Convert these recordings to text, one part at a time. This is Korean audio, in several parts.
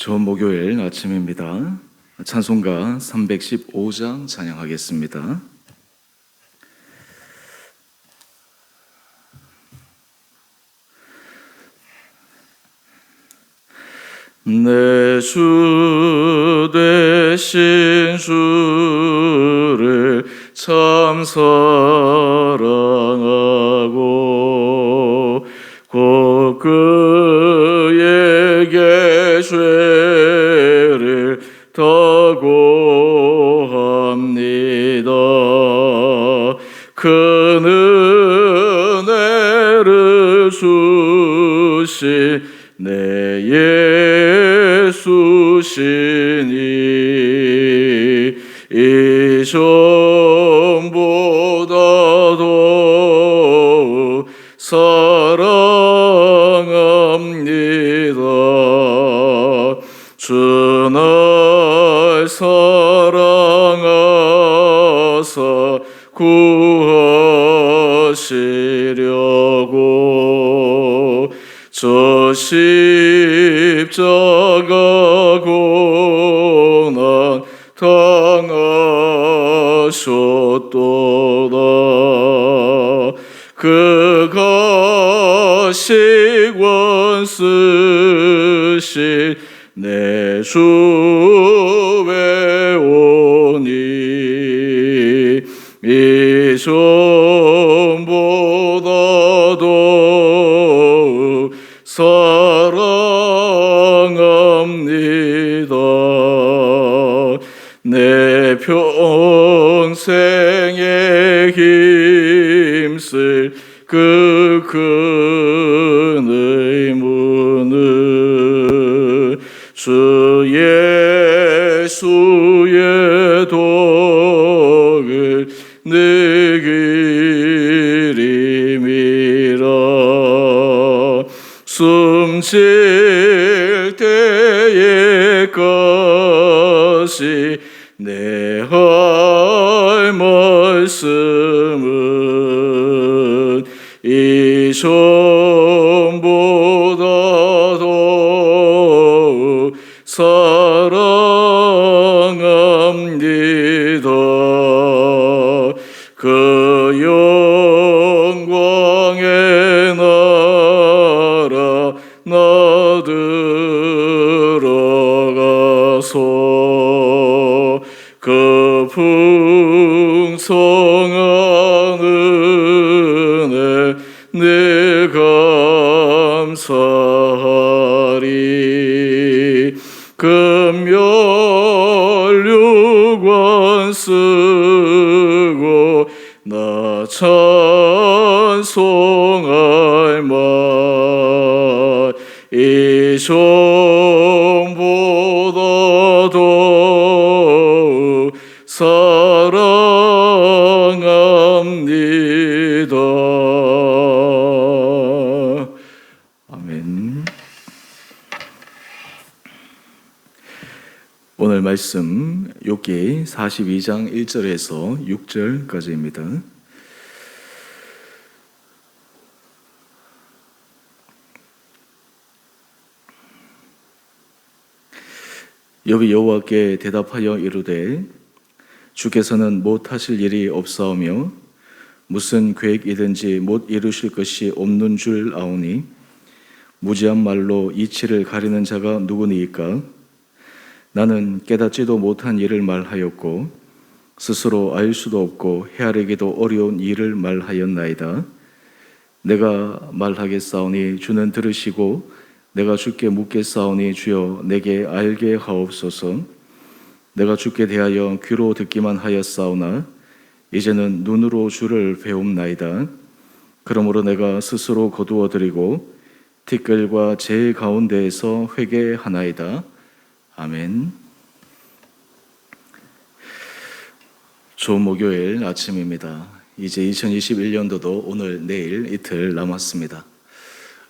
좋은 목요일 아침입니다. 찬송가 315장 찬양하겠습니다. 내 주 되신 주를 참 사랑하고 곧 그에게 죄를 다고합니다. 그 은혜를 주신 내 예수시니 이전보다도 사랑합니다. 주 날 사랑하사 구하시려고 저 십자가 고난 당하셨도다. 그 가식 원쓰신 내 주 외오니 이전보다도 사랑합니다. 내 평생에 힘쓸 그 큰 의무는 주 예수의 도를 내길 임이라. 숨질 때에까지 내 할 말씀은 이전보다도 사랑합니다. 그 영광의 나라 나 들어가서 그 풍성한 은혜 내 감사하리. 금멸류관 쓰고 나 찬송할 말 이전보다도 사랑합니다. 아멘. 오늘 말씀 욥기 42장 1절에서 6절까지입니다. 욥이 여호와께 대답하여 이르되 주께서는 못하실 일이 없사오며 무슨 계획이든지 못 이루실 것이 없는 줄 아오니 무지한 말로 이치를 가리는 자가 누구니이까? 나는 깨닫지도 못한 일을 말하였고 스스로 알 수도 없고 헤아리기도 어려운 일을 말하였나이다. 내가 말하겠사오니 주는 들으시고 내가 주께 묻겠사오니 주여 내게 알게 하옵소서. 내가 주께 대하여 귀로 듣기만 하였사오나 이제는 눈으로 주를 배움나이다. 그러므로 내가 스스로 거두어 드리고 티끌과 재 가운데에서 회개하나이다. 아멘. 좋은 목요일 아침입니다. 이제 2021년도도 오늘 내일 이틀 남았습니다.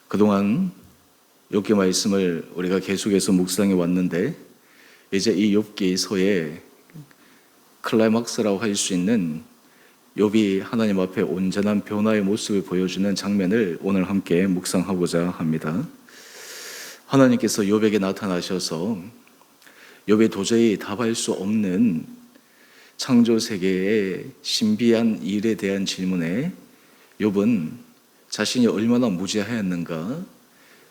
그동안 욥기 말씀을 우리가 계속해서 묵상해 왔는데 이제 이 욥기서의 클라이막스라고 할 수 있는 욥이 하나님 앞에 온전한 변화의 모습을 보여주는 장면을 오늘 함께 묵상하고자 합니다. 하나님께서 욥에게 나타나셔서 욥이 도저히 답할 수 없는 창조 세계의 신비한 일에 대한 질문에 욥은 자신이 얼마나 무지하였는가,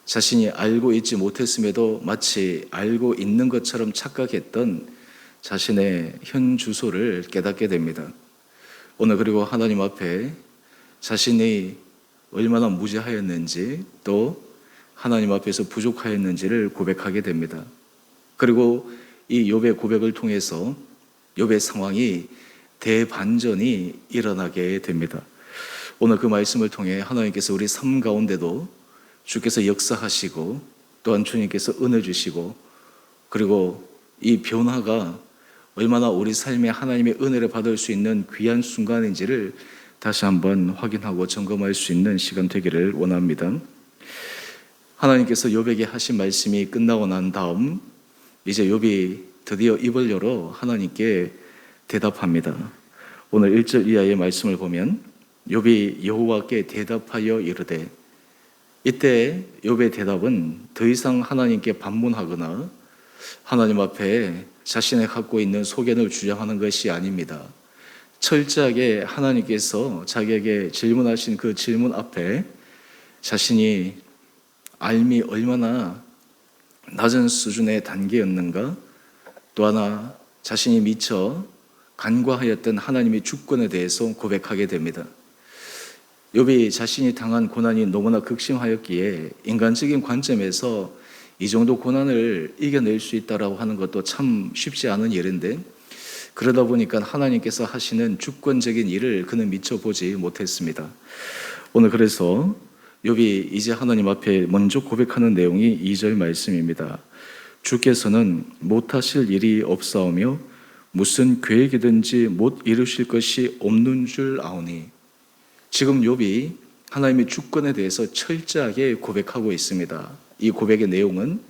자신이 알고 있지 못했음에도 마치 알고 있는 것처럼 착각했던 자신의 현 주소를 깨닫게 됩니다. 오늘 그리고 하나님 앞에 자신이 얼마나 무지하였는지, 또 하나님 앞에서 부족하였는지를 고백하게 됩니다. 그리고 이 욥의 고백을 통해서 욥의 상황이 대반전이 일어나게 됩니다. 오늘 그 말씀을 통해 하나님께서 우리 삶 가운데도 주께서 역사하시고, 또한 주님께서 은혜 주시고, 그리고 이 변화가 얼마나 우리 삶에 하나님의 은혜를 받을 수 있는 귀한 순간인지를 다시 한번 확인하고 점검할 수 있는 시간 되기를 원합니다. 하나님께서 욥에게 하신 말씀이 끝나고 난 다음 이제 욥이 드디어 입을 열어 하나님께 대답합니다. 오늘 1절 이하의 말씀을 보면 욥이 여호와께 대답하여 이르되, 이때 욥의 대답은 더 이상 하나님께 반문하거나 하나님 앞에 자신의 갖고 있는 소견을 주장하는 것이 아닙니다. 철저하게 하나님께서 자기에게 질문하신 그 질문 앞에 자신이 알미 얼마나 낮은 수준의 단계였는가, 또 하나 자신이 미처 간과하였던 하나님의 주권에 대해서 고백하게 됩니다. 욥이 자신이 당한 고난이 너무나 극심하였기에 인간적인 관점에서 이 정도 고난을 이겨낼 수 있다라고 하는 것도 참 쉽지 않은 일인데, 그러다 보니까 하나님께서 하시는 주권적인 일을 그는 미처 보지 못했습니다. 오늘 그래서 욥이 이제 하나님 앞에 먼저 고백하는 내용이 2절 말씀입니다. 주께서는 못하실 일이 없사오며 무슨 계획이든지 못 이루실 것이 없는 줄 아오니. 지금 욥이 하나님의 주권에 대해서 철저하게 고백하고 있습니다. 이 고백의 내용은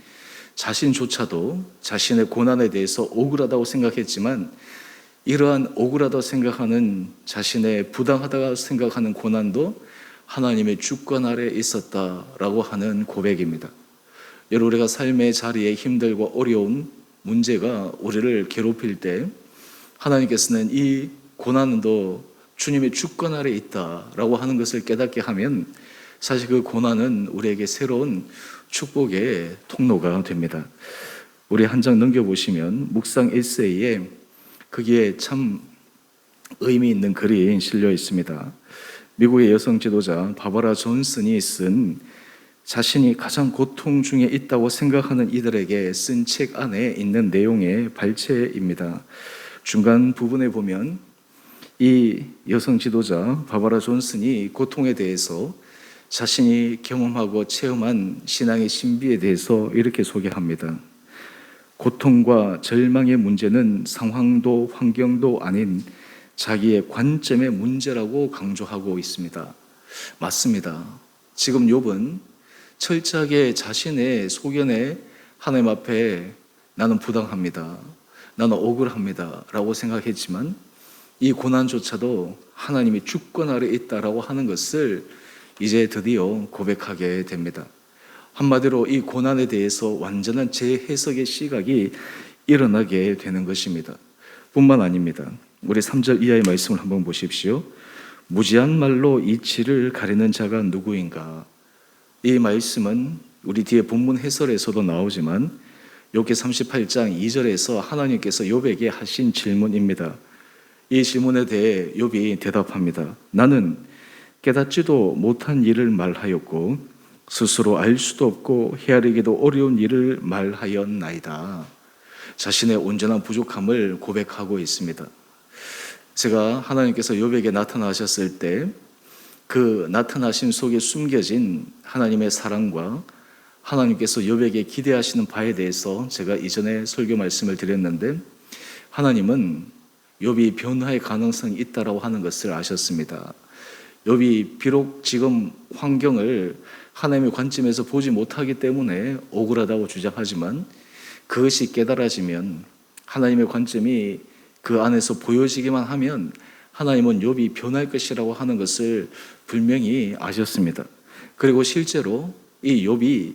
자신조차도 자신의 고난에 대해서 억울하다고 생각했지만, 이러한 억울하다고 생각하는 자신의 부당하다고 생각하는 고난도 하나님의 주권 아래 있었다라고 하는 고백입니다. 여러분, 우리가 삶의 자리에 힘들고 어려운 문제가 우리를 괴롭힐 때 하나님께서는 이 고난도 주님의 주권 아래 있다라고 하는 것을 깨닫게 하면 사실 그 고난은 우리에게 새로운 축복의 통로가 됩니다. 우리 한 장 넘겨보시면 묵상 에세이에 거기에 참 의미 있는 글이 실려 있습니다. 미국의 여성 지도자 바바라 존슨이 쓴 자신이 가장 고통 중에 있다고 생각하는 이들에게 쓴 책 안에 있는 내용의 발췌입니다. 중간 부분에 보면 이 여성 지도자 바바라 존슨이 고통에 대해서 자신이 경험하고 체험한 신앙의 신비에 대해서 이렇게 소개합니다. 고통과 절망의 문제는 상황도 환경도 아닌 자기의 관점의 문제라고 강조하고 있습니다. 맞습니다. 지금 욥은 철저하게 자신의 소견에 하나님 앞에 나는 부당합니다, 나는 억울합니다 라고 생각했지만, 이 고난조차도 하나님의 주권 아래 있다라고 하는 것을 이제 드디어 고백하게 됩니다. 한마디로 이 고난에 대해서 완전한 재해석의 시각이 일어나게 되는 것입니다. 뿐만 아닙니다. 우리 3절 이하의 말씀을 한번 보십시오. 무지한 말로 이치를 가리는 자가 누구인가? 이 말씀은 우리 뒤에 본문 해설에서도 나오지만 욥기 38장 2절에서 하나님께서 욥에게 하신 질문입니다. 이 질문에 대해 욥이 대답합니다. 나는 깨닫지도 못한 일을 말하였고 스스로 알 수도 없고 헤아리기도 어려운 일을 말하였나이다. 자신의 온전한 부족함을 고백하고 있습니다. 제가 하나님께서 욥에게 나타나셨을 때 그 나타나심 속에 숨겨진 하나님의 사랑과 하나님께서 욥에게 기대하시는 바에 대해서 제가 이전에 설교 말씀을 드렸는데, 하나님은 욥이 변화의 가능성이 있다라고 하는 것을 아셨습니다. 욥이 비록 지금 환경을 하나님의 관점에서 보지 못하기 때문에 억울하다고 주장하지만, 그것이 깨달아지면 하나님의 관점이 그 안에서 보여지기만 하면 하나님은 욥이 변할 것이라고 하는 것을 분명히 아셨습니다. 그리고 실제로 이 욥이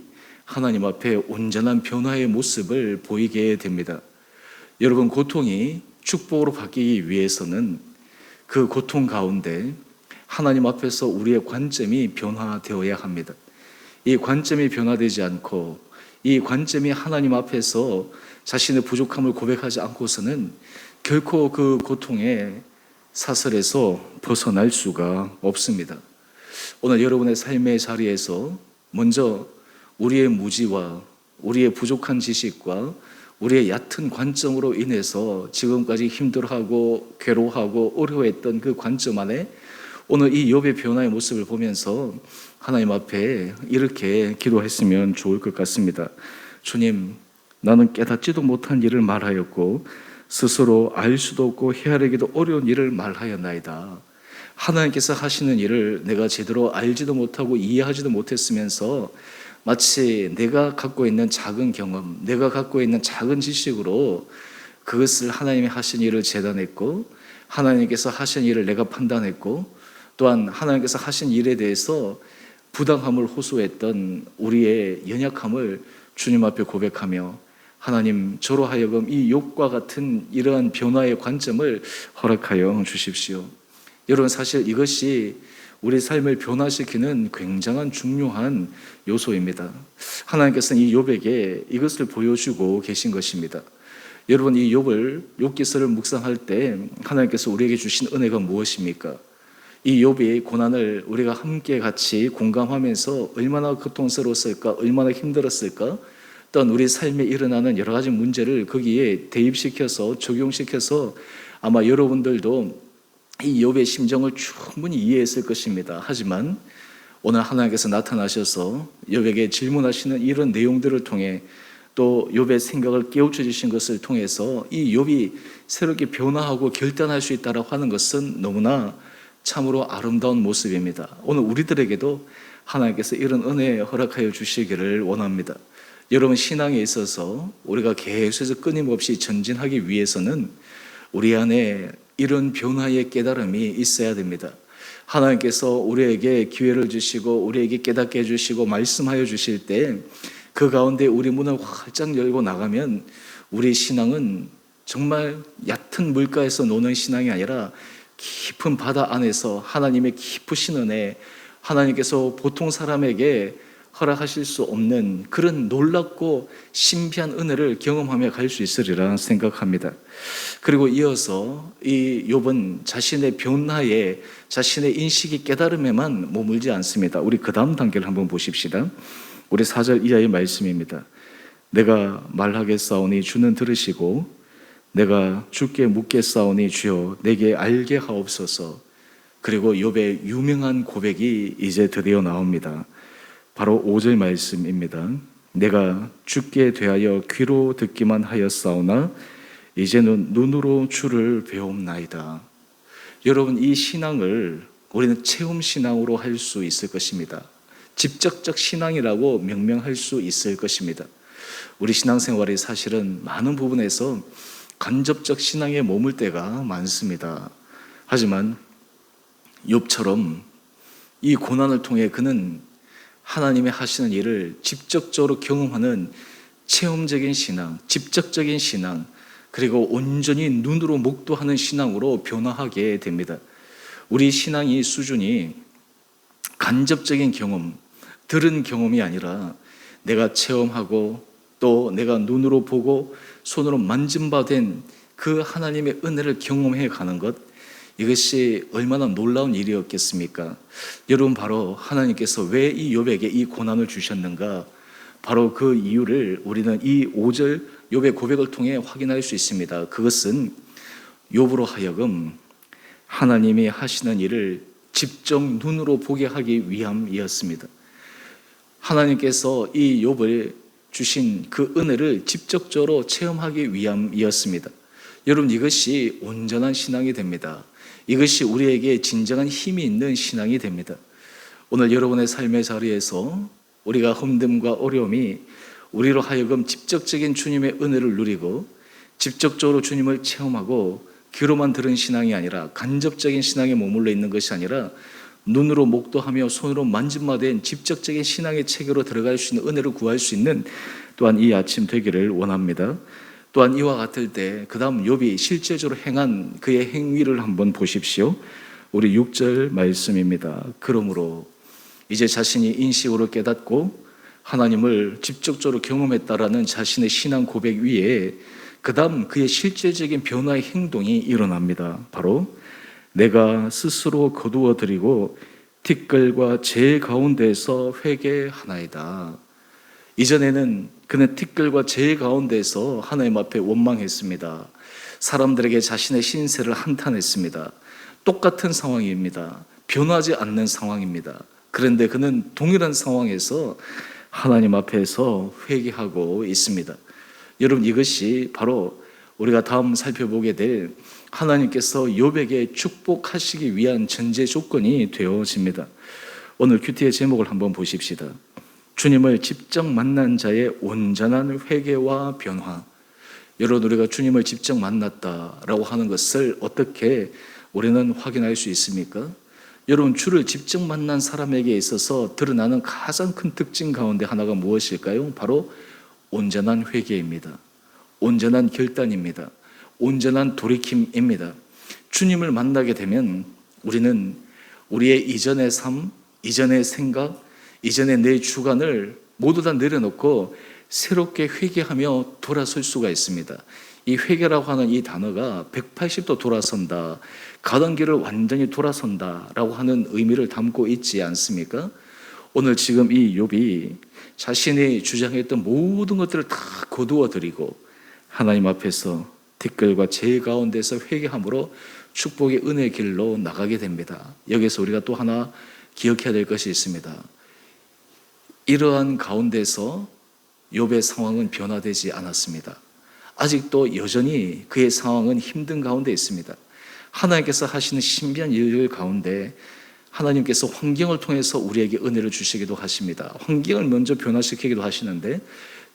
하나님 앞에 온전한 변화의 모습을 보이게 됩니다. 여러분, 고통이 축복으로 바뀌기 위해서는 그 고통 가운데 하나님 앞에서 우리의 관점이 변화되어야 합니다. 이 관점이 변화되지 않고 이 관점이 하나님 앞에서 자신의 부족함을 고백하지 않고서는 결코 그 고통의 사슬에서 벗어날 수가 없습니다. 오늘 여러분의 삶의 자리에서 먼저 우리의 무지와 우리의 부족한 지식과 우리의 얕은 관점으로 인해서 지금까지 힘들어하고 괴로워하고 어려워했던 그 관점 안에 오늘 이 욥의 변화의 모습을 보면서 하나님 앞에 이렇게 기도했으면 좋을 것 같습니다. 주님, 나는 깨닫지도 못한 일을 말하였고 스스로 알 수도 없고 헤아리기도 어려운 일을 말하였나이다. 하나님께서 하시는 일을 내가 제대로 알지도 못하고 이해하지도 못했으면서 마치 내가 갖고 있는 작은 경험, 내가 갖고 있는 작은 지식으로 그것을 하나님이 하신 일을 재단했고 하나님께서 하신 일을 내가 판단했고 또한 하나님께서 하신 일에 대해서 부당함을 호소했던 우리의 연약함을 주님 앞에 고백하며 하나님, 저로 하여금 이 욥과 같은 이러한 변화의 관점을 허락하여 주십시오. 여러분, 사실 이것이 우리 삶을 변화시키는 굉장한 중요한 요소입니다. 하나님께서는 이 욥에게 이것을 보여주고 계신 것입니다. 여러분, 이 욥기서를 묵상할 때 하나님께서 우리에게 주신 은혜가 무엇입니까? 이 욥의 고난을 우리가 함께 같이 공감하면서 얼마나 고통스러웠을까, 얼마나 힘들었을까, 또한 우리 삶에 일어나는 여러 가지 문제를 거기에 대입시켜서 적용시켜서 아마 여러분들도 이 욥의 심정을 충분히 이해했을 것입니다. 하지만 오늘 하나님께서 나타나셔서 욥에게 질문하시는 이런 내용들을 통해 또 욥의 생각을 깨우쳐 주신 것을 통해서 이 욥이 새롭게 변화하고 결단할 수 있다고 하는 것은 너무나 참으로 아름다운 모습입니다. 오늘 우리들에게도 하나님께서 이런 은혜 허락하여 주시기를 원합니다. 여러분, 신앙에 있어서 우리가 계속해서 끊임없이 전진하기 위해서는 우리 안에 이런 변화의 깨달음이 있어야 됩니다. 하나님께서 우리에게 기회를 주시고 우리에게 깨닫게 해주시고 말씀하여 주실 때 그 가운데 우리 문을 활짝 열고 나가면 우리 신앙은 정말 얕은 물가에서 노는 신앙이 아니라 깊은 바다 안에서 하나님의 깊으신 은혜, 하나님께서 보통 사람에게 허락하실 수 없는 그런 놀랍고 신비한 은혜를 경험하며 갈 수 있으리라 생각합니다. 그리고 이어서 이 욥은 자신의 변화에, 자신의 인식이 깨달음에만 머물지 않습니다. 우리 그 다음 단계를 한번 보십시다. 우리 4절 이하의 말씀입니다. 내가 말하겠사오니 주는 들으시고 내가 주께 묻겠사오니 주여 내게 알게 하옵소서. 그리고 욥의 유명한 고백이 이제 드디어 나옵니다. 바로 5절 말씀입니다. 내가 주께 대하여 귀로 듣기만 하였사오나 이제는 눈으로 주를 배움나이다. 여러분, 이 신앙을 우리는 체험 신앙으로 할 수 있을 것입니다. 직접적 신앙이라고 명명할 수 있을 것입니다. 우리 신앙생활이 사실은 많은 부분에서 간접적 신앙에 머물 때가 많습니다. 하지만 욥처럼 이 고난을 통해 그는 하나님의 하시는 일을 직접적으로 경험하는 체험적인 신앙, 직접적인 신앙, 그리고 온전히 눈으로 목도하는 신앙으로 변화하게 됩니다. 우리 신앙의 수준이 간접적인 경험, 들은 경험이 아니라 내가 체험하고 또 내가 눈으로 보고 손으로 만진 바 된 그 하나님의 은혜를 경험해 가는 것, 이것이 얼마나 놀라운 일이었겠습니까? 여러분, 바로 하나님께서 왜 이 욥에게 이 고난을 주셨는가? 바로 그 이유를 우리는 이 5절 욥의 고백을 통해 확인할 수 있습니다. 그것은 욥으로 하여금 하나님이 하시는 일을 직접 눈으로 보게 하기 위함이었습니다. 하나님께서 이 욥을 주신 그 은혜를 직접적으로 체험하기 위함이었습니다. 여러분, 이것이 온전한 신앙이 됩니다. 이것이 우리에게 진정한 힘이 있는 신앙이 됩니다. 오늘 여러분의 삶의 자리에서 우리가 힘듦과 어려움이 우리로 하여금 직접적인 주님의 은혜를 누리고 직접적으로 주님을 체험하고 귀로만 들은 신앙이 아니라 간접적인 신앙에 머물러 있는 것이 아니라 눈으로 목도하며 손으로 만진마된 직접적인 신앙의 체계로 들어갈 수 있는 은혜를 구할 수 있는 또한 이 아침 되기를 원합니다. 또한 이와 같을 때 그 다음 욥이 실제적으로 행한 그의 행위를 한번 보십시오. 우리 6절 말씀입니다. 그러므로 이제 자신이 인식으로 깨닫고 하나님을 직접적으로 경험했다라는 자신의 신앙 고백 위에 그 다음 그의 실질적인 변화의 행동이 일어납니다. 바로 내가 스스로 거두어 드리고 티끌과 재 가운데서 회개하나이다. 이전에는 그는 티끌과 재 가운데서 하나님 앞에 원망했습니다. 사람들에게 자신의 신세를 한탄했습니다. 똑같은 상황입니다. 변하지 않는 상황입니다. 그런데 그는 동일한 상황에서 하나님 앞에서 회개하고 있습니다. 여러분, 이것이 바로 우리가 다음 살펴보게 될 하나님께서 욥에게 축복하시기 위한 전제 조건이 되어집니다. 오늘 큐티의 제목을 한번 보십시다. 주님을 직접 만난 자의 온전한 회개와 변화. 여러분, 우리가 주님을 직접 만났다라고 하는 것을 어떻게 우리는 확인할 수 있습니까? 여러분, 주를 직접 만난 사람에게 있어서 드러나는 가장 큰 특징 가운데 하나가 무엇일까요? 바로 온전한 회개입니다. 온전한 결단입니다. 온전한 돌이킴입니다. 주님을 만나게 되면 우리는 우리의 이전의 삶, 이전의 생각, 이전의 내 주관을 모두 다 내려놓고 새롭게 회개하며 돌아설 수가 있습니다. 이 회개라고 하는 이 단어가 180도 돌아선다, 가던 길을 완전히 돌아선다라고 하는 의미를 담고 있지 않습니까? 오늘 지금 이 욥이 자신이 주장했던 모든 것들을 다 거두어 드리고 하나님 앞에서 티끌과 재 가운데서 회개함으로 축복의 은혜의 길로 나가게 됩니다. 여기서 우리가 또 하나 기억해야 될 것이 있습니다. 이러한 가운데서 욥의 상황은 변화되지 않았습니다. 아직도 여전히 그의 상황은 힘든 가운데 있습니다. 하나님께서 하시는 신비한 일 가운데 하나님께서 환경을 통해서 우리에게 은혜를 주시기도 하십니다. 환경을 먼저 변화시키기도 하시는데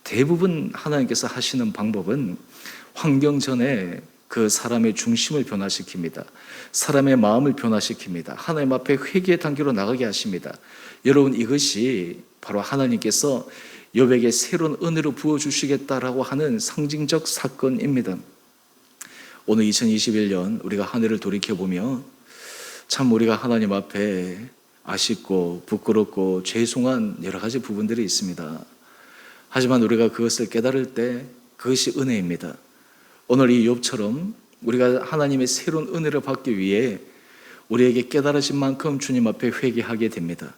대부분 하나님께서 하시는 방법은 환경 전에 그 사람의 중심을 변화시킵니다. 사람의 마음을 변화시킵니다. 하나님 앞에 회개의 단계로 나가게 하십니다. 여러분, 이것이 바로 하나님께서 욥에게 새로운 은혜로 부어주시겠다라고 하는 상징적 사건입니다. 오늘 2021년 우리가 한 해를 돌이켜보며 참 우리가 하나님 앞에 아쉽고 부끄럽고 죄송한 여러 가지 부분들이 있습니다. 하지만 우리가 그것을 깨달을 때 그것이 은혜입니다. 오늘 이 욥처럼 우리가 하나님의 새로운 은혜를 받기 위해 우리에게 깨달아진 만큼 주님 앞에 회개하게 됩니다.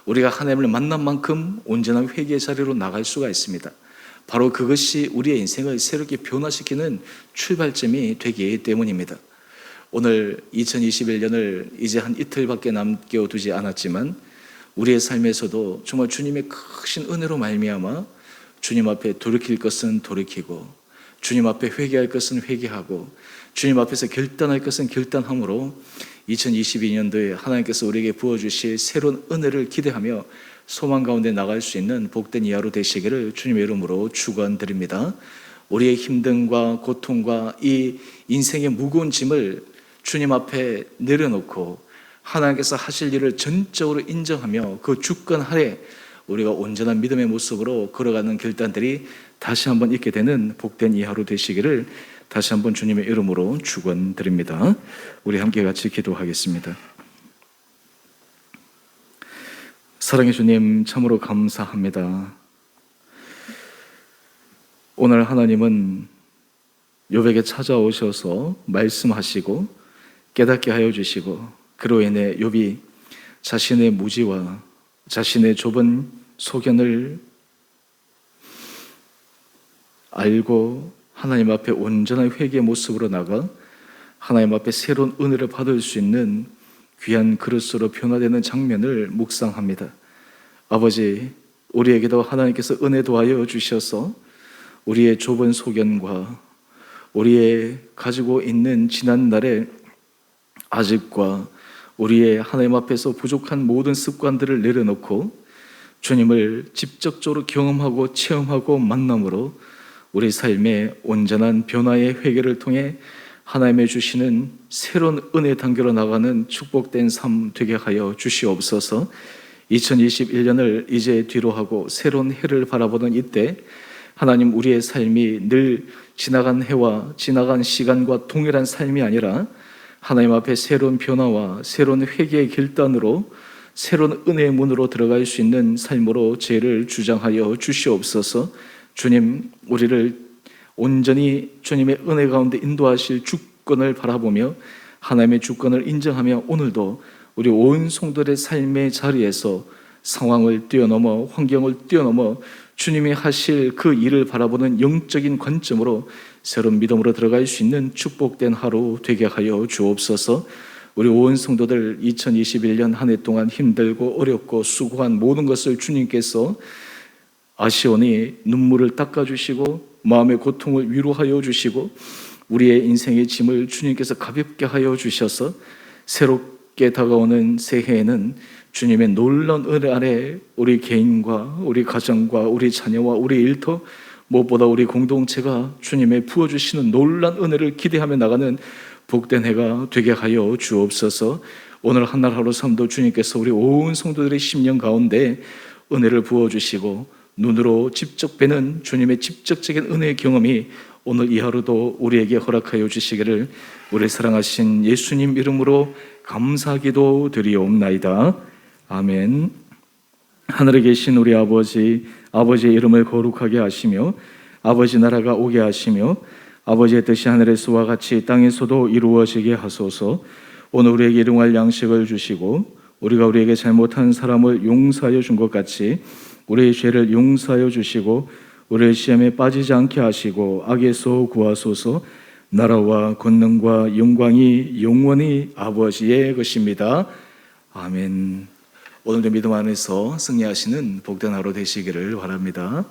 우리가 하나님을 만난 만큼 온전한 회개의 자리로 나갈 수가 있습니다. 바로 그것이 우리의 인생을 새롭게 변화시키는 출발점이 되기 때문입니다. 오늘 2021년을 이제 한 이틀밖에 남겨두지 않았지만 우리의 삶에서도 정말 주님의 크신 은혜로 말미암아 주님 앞에 돌이킬 것은 돌이키고 주님 앞에 회개할 것은 회개하고 주님 앞에서 결단할 것은 결단함으로 2022년도에 하나님께서 우리에게 부어주실 새로운 은혜를 기대하며 소망 가운데 나갈 수 있는 복된 이하로 되시기를 주님의 이름으로 축원드립니다. 우리의 힘듦과 고통과 이 인생의 무거운 짐을 주님 앞에 내려놓고 하나님께서 하실 일을 전적으로 인정하며 그 주권 하에 우리가 온전한 믿음의 모습으로 걸어가는 결단들이 다시 한번 있게 되는 복된 이 하루 되시기를 다시 한번 주님의 이름으로 축원드립니다. 우리 함께 같이 기도하겠습니다. 사랑의 주님, 참으로 감사합니다. 오늘 하나님은 욥에게 찾아오셔서 말씀하시고 깨닫게 하여 주시고 그로 인해 욥이 자신의 무지와 자신의 좁은 소견을 알고 하나님 앞에 온전한 회개의 모습으로 나가 하나님 앞에 새로운 은혜를 받을 수 있는 귀한 그릇으로 변화되는 장면을 묵상합니다. 아버지, 우리에게도 하나님께서 은혜 도하여 주셔서 우리의 좁은 소견과 우리의 가지고 있는 지난날의 아집과 우리의 하나님 앞에서 부족한 모든 습관들을 내려놓고 주님을 직접적으로 경험하고 체험하고 만남으로 우리 삶의 온전한 변화의 회개를 통해 하나님의 주시는 새로운 은혜 단계로 나가는 축복된 삶 되게 하여 주시옵소서. 2021년을 이제 뒤로 하고 새로운 해를 바라보는 이때 하나님, 우리의 삶이 늘 지나간 해와 지나간 시간과 동일한 삶이 아니라 하나님 앞에 새로운 변화와 새로운 회개의 결단으로 새로운 은혜의 문으로 들어갈 수 있는 삶으로 죄를 주장하여 주시옵소서. 주님, 우리를 온전히 주님의 은혜 가운데 인도하실 주권을 바라보며 하나님의 주권을 인정하며 오늘도 우리 온 성도들의 삶의 자리에서 상황을 뛰어넘어 환경을 뛰어넘어 주님이 하실 그 일을 바라보는 영적인 관점으로 새로운 믿음으로 들어갈 수 있는 축복된 하루 되게 하여 주옵소서. 우리 온 성도들 2021년 한 해 동안 힘들고 어렵고 수고한 모든 것을 주님께서 아시오니 눈물을 닦아주시고 마음의 고통을 위로하여 주시고 우리의 인생의 짐을 주님께서 가볍게 하여 주셔서 새롭게 다가오는 새해에는 주님의 놀라운 은혜 아래 우리 개인과 우리 가정과 우리 자녀와 우리 일터 무엇보다 우리 공동체가 주님의 부어주시는 놀라운 은혜를 기대하며 나가는 복된 해가 되게 하여 주옵소서. 오늘 한날 하루 삶도 주님께서 우리 온 성도들의 심령 가운데 은혜를 부어주시고 눈으로 직접 뵈는 주님의 직접적인 은혜의 경험이 오늘 이 하루도 우리에게 허락하여 주시기를 우리 사랑하신 예수님 이름으로 감사기도 드리옵나이다. 아멘. 하늘에 계신 우리 아버지, 아버지의 이름을 거룩하게 하시며 아버지 나라가 오게 하시며 아버지의 뜻이 하늘에서와 같이 땅에서도 이루어지게 하소서. 오늘 우리에게 일용할 양식을 주시고 우리가 우리에게 잘못한 사람을 용서하여 준 것 같이 우리의 죄를 용서하여 주시고 우리의 시험에 빠지지 않게 하시고 악에서 구하소서. 나라와 권능과 영광이 영원히 아버지의 것입니다. 아멘. 오늘도 믿음 안에서 승리하시는 복된 하루 되시기를 바랍니다.